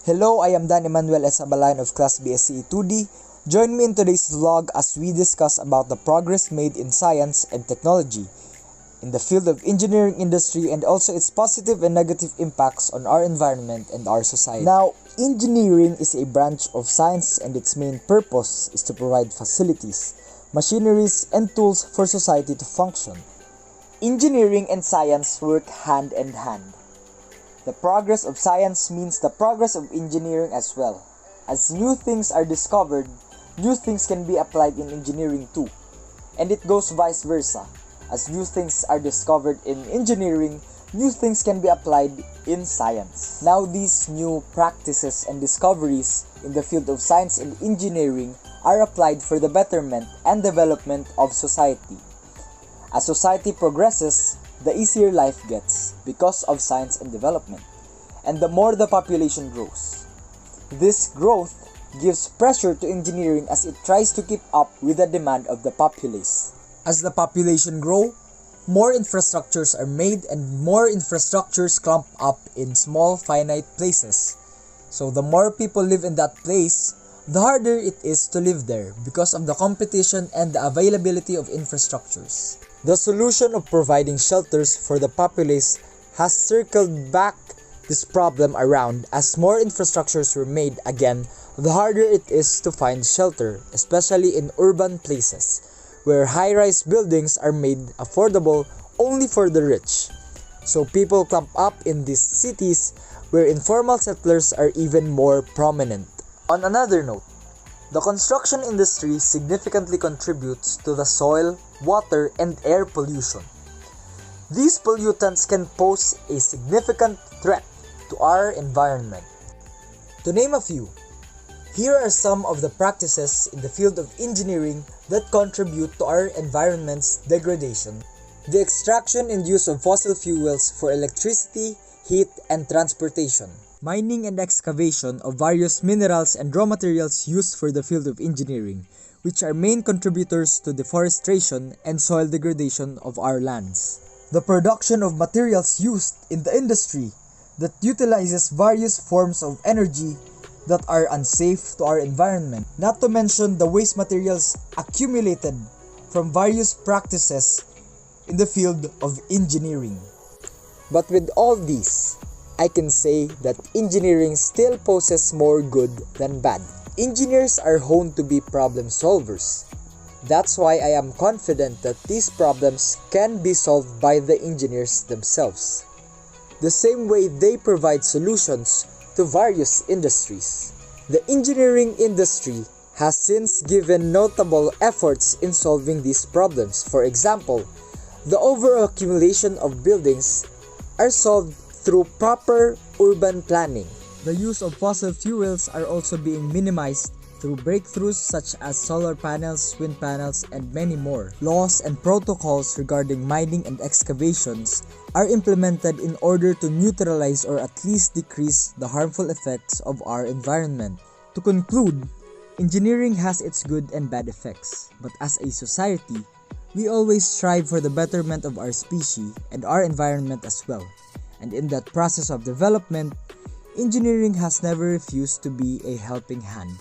Hello, I am Emmanuel Abalayan of class BSCE-2D. Join me in today's vlog as we discuss about the progress made in science and technology in the field of engineering industry and also its positive and negative impacts on our environment and our society. Now, engineering is a branch of science and its main purpose is to provide facilities, machineries, and tools for society to function. Engineering and science work hand in hand. The progress of science means the progress of engineering as well. As new things are discovered, new things can be applied in engineering too. And it goes vice versa. As new things are discovered in engineering, new things can be applied in science. Now these new practices and discoveries in the field of science and engineering are applied for the betterment and development of society. As society progresses, the easier life gets because of science and development, and the more the population grows. This growth gives pressure to engineering as it tries to keep up with the demand of the populace. As the population grows, more infrastructures are made and more infrastructures clump up in small finite places. So the more people live in that place, the harder it is to live there because of the competition and the availability of infrastructures. The solution of providing shelters for the populace has circled back this problem around. As more infrastructures were made again, the harder it is to find shelter, especially in urban places, where high-rise buildings are made affordable only for the rich. So people clump up in these cities where informal settlers are even more prominent. On another note, the construction industry significantly contributes to the soil, water, and air pollution. These pollutants can pose a significant threat to our environment. To name a few, here are some of the practices in the field of engineering that contribute to our environment's degradation. The extraction and use of fossil fuels for electricity, heat, and transportation. Mining and excavation of various minerals and raw materials used for the field of engineering, which are main contributors to deforestation and soil degradation of our lands. The production of materials used in the industry that utilizes various forms of energy that are unsafe to our environment, not to mention the waste materials accumulated from various practices in the field of engineering. But with all these, I can say that engineering still poses more good than bad. Engineers are honed to be problem solvers. That's why I am confident that these problems can be solved by the engineers themselves, the same way they provide solutions to various industries. The engineering industry has since given notable efforts in solving these problems. For example, the overaccumulation of buildings are solved through proper urban planning. The use of fossil fuels are also being minimized through breakthroughs such as solar panels, wind panels, and many more. Laws and protocols regarding mining and excavations are implemented in order to neutralize or at least decrease the harmful effects of our environment. To conclude, engineering has its good and bad effects, but as a society, we always strive for the betterment of our species and our environment as well. And in that process of development, engineering has never refused to be a helping hand.